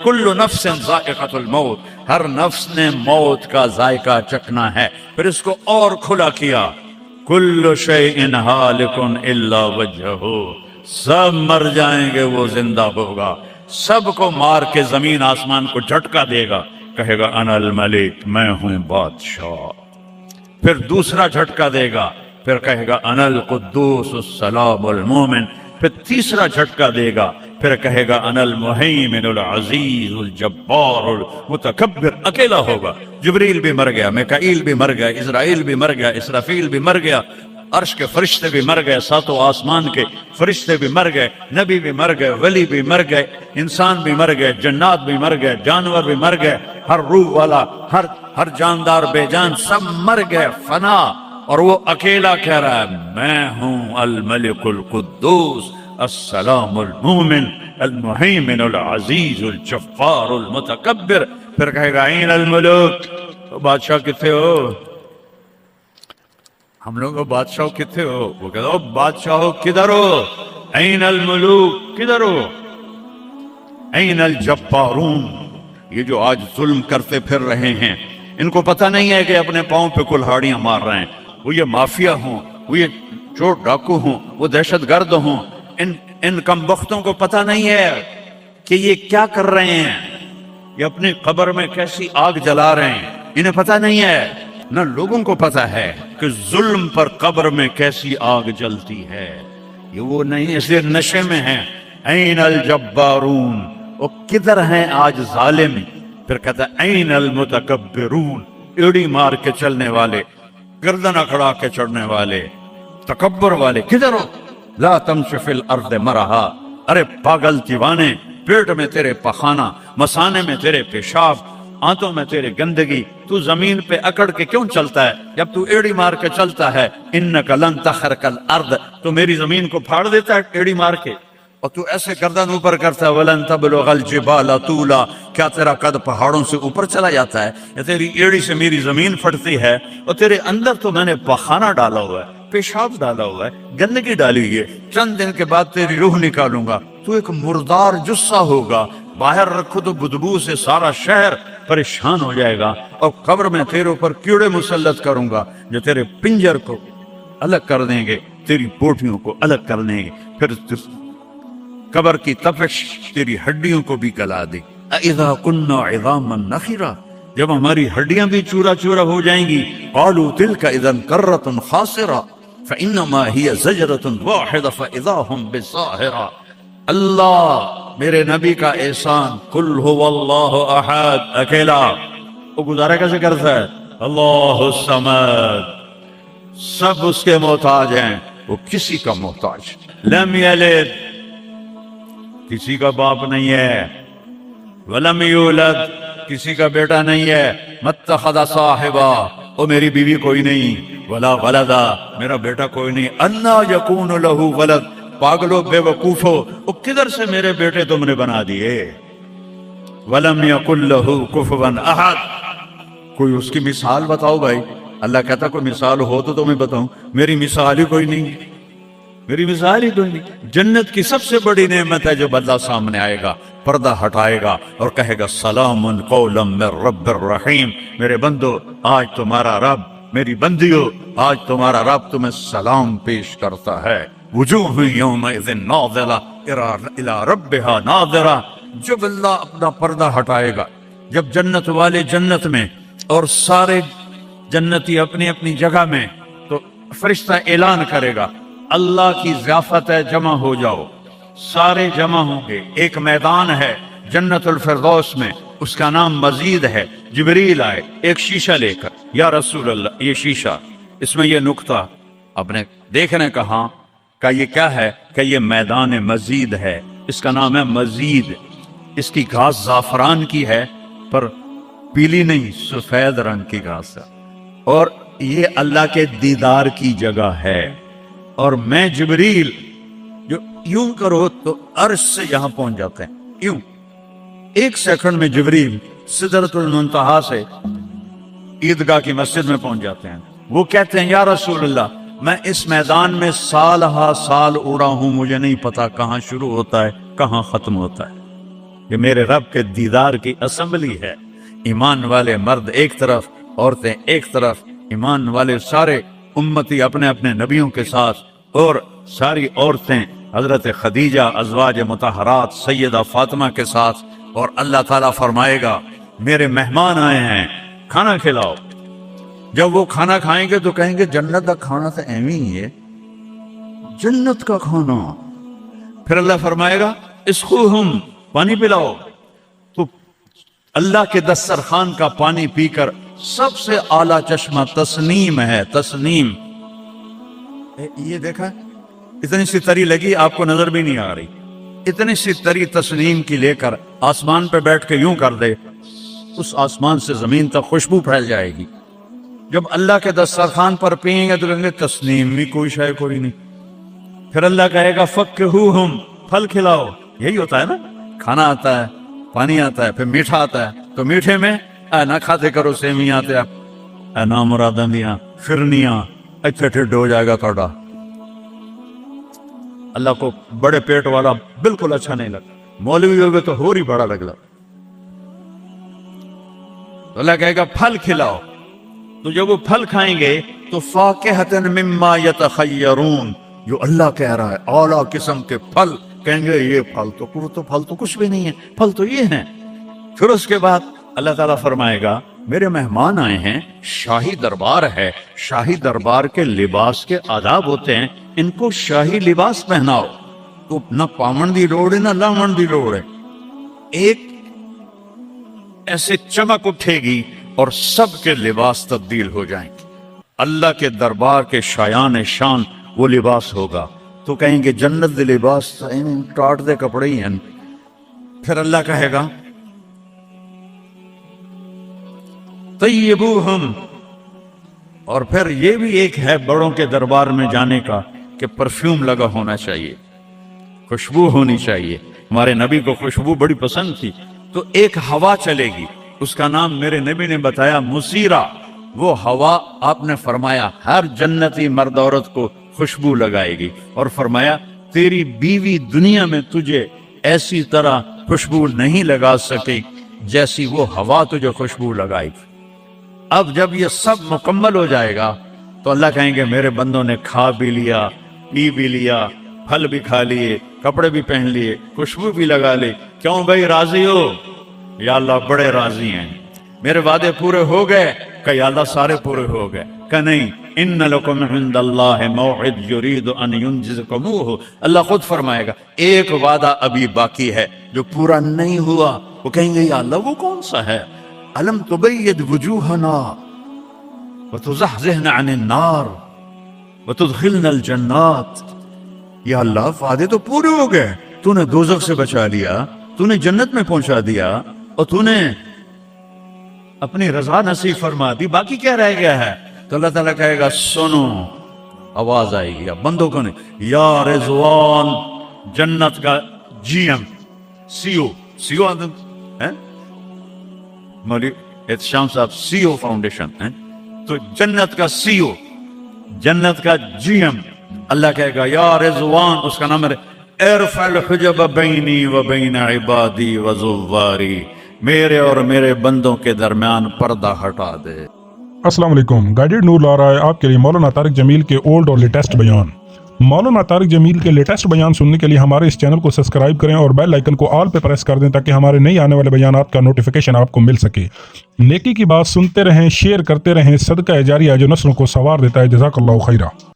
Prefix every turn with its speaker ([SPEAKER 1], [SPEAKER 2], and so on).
[SPEAKER 1] کل نفس ذائقۃ الموت، ہر نفس نے موت کا ذائقہ چکھنا ہے۔ پھر اس کو اور کھلا کیا، کل شیء ہالک الا وجہہ، سب مر جائیں گے وہ زندہ ہوگا، سب کو مار کے زمین آسمان کو جھٹکا دے گا، کہے گا انا الملک، میں ہوں بادشاہ۔ پھر دوسرا جھٹکا دے گا، پھر کہے گا انا القدوس السلام المومن، پھر تیسرا جھٹکا دے گا، پھر کہے گا انا المہیمن العزیز الجبار المتکبر، اکیلا ہوگا۔ جبریل بھی مر گیا، میکائیل بھی مر گیا، اسرائیل بھی مر گیا، اسرافیل بھی مر گیا، عرش کے فرشتے بھی مر گئے، ساتوں آسمان کے فرشتے بھی مر گئے، نبی بھی مر گئے، ولی بھی مر گئے، انسان بھی مر گئے، جنات بھی مر گئے، جانور بھی مر گئے، ہر روح والا، ہر جاندار بے جان سب مر گئے، فنا۔ اور وہ اکیلا کہہ رہا ہے میں ہوں الملک القدوس السلام المومن المہیمن العزیز الجبار المتکبر۔ پھر کہے گا این الملوک، بادشاہ کتنے ہو؟ ہم لوگ بادشاہ کتنے ہو؟ وہ کہتا ہو بادشاہ ہو کدھر ہو؟ این الملوک، کدھر ہو؟ این الجبارون، یہ جو آج ظلم کرتے پھر رہے ہیں، ان کو پتہ نہیں ہے کہ اپنے پاؤں پہ کلہاڑیاں مار رہے ہیں، وہ یہ مافیا ہوں، وہ یہ چور ڈاکو ہوں، وہ دہشت گرد ہوں، ان کمبختوں کو پتہ نہیں ہے کہ یہ کیا کر رہے ہیں، یہ اپنی قبر میں کیسی آگ جلا رہے ہیں، انہیں پتہ نہیں ہے۔ نہ لوگوں کو پتہ ہے کہ ظلم پر قبر میں کیسی آگ جلتی ہے، یہ وہ نہیں، اس لیے نشے میں ہیں۔ این الجبارون، وہ کدھر ہیں آج ظالم؟ پھر کہتا ہے این المتکبرون، ایڑی مار کے چلنے والے، گردن اکھڑا کے چڑھنے والے، تکبر والے، کدھر ہو؟ لا تمش فی الارض مرحا، ارے پاگل دیوانے، پیٹ میں تیرے پخانہ، مسانے میں تیرے پیشاب، آنتوں میں تیرے گندگی، تو زمین پہ اکڑ کے کیوں چلتا ہے؟ جب تو ایڑی مار کے چلتا ہے، انک لن تخرق الارض، تو میری زمین کو پھاڑ دیتا ہے ایڑی مار کے، اور تو ایسے گردن اوپر کرتا ہے، ولن تبلغ الجبال طولا، کیا تیرا قد پہاڑوں سے اوپر چلا جاتا ہے؟ یا تیری ایڑی سے میری زمین پھٹتی ہے؟ اور تیرے اندر تو میں نے پخانہ ڈالا ہوا ہے، پیشاب ڈالا ہوا ہے، گندگی ڈالی ہوئی ہے، چند دن کے بعد تیری روح نکالوں گا، تو ایک مردار جثہ ہوگا، باہر رکھو تو بدبو سے سارا شہر پریشان ہو جائے گا، اور قبر میں تیرے اوپر کیڑے مسلط کروں گا جو تیرے پنجر کو الگ کر دیں گے، تیری بوٹیوں کو الگ کر دیں گے، پھر قبر کی تپش تیری ہڈیوں کو بھی گلا دے۔ اذا كنا عظاما نخرا، جب ہماری ہڈیاں بھی چورا چورا ہو جائیں گی، قالوا تلك اذا كرة خاسرة فانما هي زجرة واحدة فاذا هم بالساهرة۔ اللہ میرے نبی کا احسان، قل هو اللہ احد، اکیلا، وہ گزارا کیسے کرتا ہے؟ اللہ الصمد، سب اس کے محتاج ہیں، وہ کسی کا محتاج، لم یلد، کسی کا باپ نہیں ہے، ولم یولد، کسی کا بیٹا نہیں ہے، متخذ صاحبہ، وہ میری بیوی کوئی نہیں، ولا ولدا، میرا بیٹا کوئی نہیں، انا یکون لہ ولد، پاگلو بے وقوفو، وہ کدھر سے میرے بیٹے تم نے بنا دیے؟ ولم یکن لہ کفوا احد، کوئی اس کی مثال بتاؤ بھائی۔ اللہ کہتا کوئی مثال ہو تو تمہیں بتاؤں، میری مثال ہی کوئی نہیں، میری مثال ہی کوئی نہیں۔ جنت کی سب سے بڑی نعمت ہے جب اللہ سامنے آئے گا، پردہ ہٹائے گا اور کہے گا سلام قولا من رب الرحیم، میرے بندو آج تمہارا رب، میری بندیو آج تمہارا رب تمہیں سلام پیش کرتا ہے۔ وجوہ یومئذ ناظرہ الی ربہا ناظرہ، جب اللہ اپنا پردہ ہٹائے گا، جب جنت والے جنت میں اور سارے جنتی اپنی اپنی جگہ میں، تو فرشتہ اعلان کرے گا اللہ کی ضیافت ہے، جمع ہو جاؤ، سارے جمع ہوں گے، ایک میدان ہے جنت الفردوس میں، اس کا نام مزید ہے۔ جبریل آئے ایک شیشہ لے کر، یا رسول اللہ یہ شیشہ، اس میں یہ نقطہ، آپ نے دیکھنے کہاں کہ یہ کیا ہے؟ کہ یہ میدان مزید ہے، اس کا نام ہے مزید، اس کی گھاس زعفران کی ہے پر پیلی نہیں، سفید رنگ کی گھاس ہے، اور یہ اللہ کے دیدار کی جگہ ہے۔ اور میں جبریل جو یوں کرو تو عرش سے یہاں پہنچ جاتے ہیں، یوں ایک سیکنڈ میں جبریل سدرۃ المنتہا سے عیدگاہ کی مسجد میں پہنچ جاتے ہیں۔ وہ کہتے ہیں یا رسول اللہ میں اس میدان میں سال ہا سال اڑا ہوں، مجھے نہیں پتا کہاں شروع ہوتا ہے کہاں ختم ہوتا ہے، کہ میرے رب کے دیدار کی اسمبلی ہے. ایمان والے مرد ایک طرف، عورتیں ایک طرف، ایمان والے سارے امتی اپنے اپنے نبیوں کے ساتھ، اور ساری عورتیں حضرت خدیجہ ازواج مطہرات سیدہ فاطمہ کے ساتھ. اور اللہ تعالیٰ فرمائے گا میرے مہمان آئے ہیں، کھانا کھلاؤ. جب وہ کھانا کھائیں گے تو کہیں گے جنت کا کھانا تو ایویں ہی ہے، جنت کا کھانا. پھر اللہ فرمائے گا اسقوہم، پانی پلاؤ. تو اللہ کے دسترخوان کا پانی پی کر سب سے اعلیٰ چشمہ تسنیم ہے. تسنیم یہ دیکھا، اتنی سی تری لگی آپ کو نظر بھی نہیں آ رہی. اتنی سی تری تسنیم کی لے کر آسمان پہ بیٹھ کے یوں کر دے، اس آسمان سے زمین تک خوشبو پھیل جائے گی. جب اللہ کے دسترخوان پر پئیں گے تو کہیں گے تسنیم بھی کوئی شے کوئی نہیں. پھر اللہ کہے گا فکہوہم، پھل کھلاؤ. یہی ہوتا ہے نا، کھانا آتا ہے، پانی آتا ہے، پھر میٹھا آتا ہے. تو میٹھے میں اے نہ کھاتے کرو سیویاں تے اے نا مراداں دیاں فرنیاں، اچھا ٹھڈ ہو جائے گا تھوڑا. اللہ کو بڑے پیٹ والا بالکل اچھا نہیں لگتا. مولوی ہوگے تو اور ہی بڑا لگتا. تو اللہ کہے گا پھل کھلاؤ. تو جب وہ پھل کھائیں گے تو فاکہۃ مما یتخیرون، جو اللہ کہہ رہا ہے اعلیٰ قسم کے پھل، کہیں گے یہ پھل تو کچھ بھی نہیں ہے، پھل تو یہ ہیں. پھر اس کے بعد اللہ تعالیٰ فرمائے گا میرے مہمان آئے ہیں، شاہی دربار ہے، شاہی دربار کے لباس کے آداب ہوتے ہیں، ان کو شاہی لباس پہناؤ. تو نہ پامن دی لوڑ ہے نہ لامن دی لوڑ ہے. ایک ایسے چمک اٹھے گی اور سب کے لباس تبدیل ہو جائیں گے. اللہ کے دربار کے شایان شان وہ لباس ہوگا. تو کہیں گے جنت دے لباس ٹاٹ دے کپڑے ہی ہیں. پھر اللہ کہے گا طیبوہم. اور پھر یہ بھی ایک ہے بڑوں کے دربار میں جانے کا کہ پرفیوم لگا ہونا چاہیے، خوشبو ہونی چاہیے. ہمارے نبی کو خوشبو بڑی پسند تھی. تو ایک ہوا چلے گی، اس کا نام میرے نبی نے بتایا مسیرہ. وہ ہوا آپ نے فرمایا ہر جنتی مرد عورت کو خوشبو لگائے گی، اور فرمایا تیری بیوی دنیا میں تجھے ایسی طرح خوشبو نہیں لگا سکی جیسی وہ ہوا تجھے خوشبو لگائے گی. اب جب یہ سب مکمل ہو جائے گا تو اللہ کہیں گے میرے بندوں نے کھا بھی لیا، پی بھی لیا، پھل بھی کھا لیے، کپڑے بھی پہن لیے، خوشبو بھی لگا لی. کیوں بھائی راضی ہو؟ یا اللہ بڑے راضی ہیں. میرے وعدے پورے ہو گئے کہ یا اللہ سارے پورے ہو گئے کہ نہیں؟ ان لکم عند اللہ موعد یرید ان ینجزکموہ. اللہ خود فرمائے گا ایک وعدہ ابھی باقی ہے جو پورا نہیں ہوا. وہ کہیں گے یا اللہ وہ کون سا ہے؟ الم تبید وجوہنا وتزحزحنا عن النار وتدخلنا الجنات. یا اللہ وعدے تو پورے ہو گئے، تو نے دوزخ سے بچا لیا، تو نے جنت میں پہنچا دیا، اور تو نے اپنی رضا نصیب فرما دی، باقی کیا رہ گیا ہے؟ تو اللہ تعالیٰ کہے گا سنو، آواز آئے گی بندوں کو نہیں، یا رضوان جنت کا جی ایم سی او مولوی احتشام صاحب سی او فاؤنڈیشن، تو جنت کا سی او، جنت کا جی ایم. اللہ کہے گا یا رضوان، اس کا نام ہے ارفع الحجب بینی و بین عبادی و زواری، میرے اور میرے بندوں کے درمیان پردہ ہٹا دے.
[SPEAKER 2] السلام علیکم. گائیڈڈ نور لا رہا ہے آپ کے لیے مولانا طارق جمیل کے اولڈ اور لیٹسٹ بیان. مولانا طارق جمیل کے لیٹسٹ بیان سننے کے لیے ہمارے اس چینل کو سبسکرائب کریں اور بیل آئیکن کو آل پہ پریس کر دیں تاکہ ہمارے نئے آنے والے بیانات کا نوٹیفیکیشن آپ کو مل سکے. نیکی کی بات سنتے رہیں، شیئر کرتے رہیں، صدقہ جاریہ جو نسلوں کو سنوار دیتا ہے. جزاک اللہ خیرہ.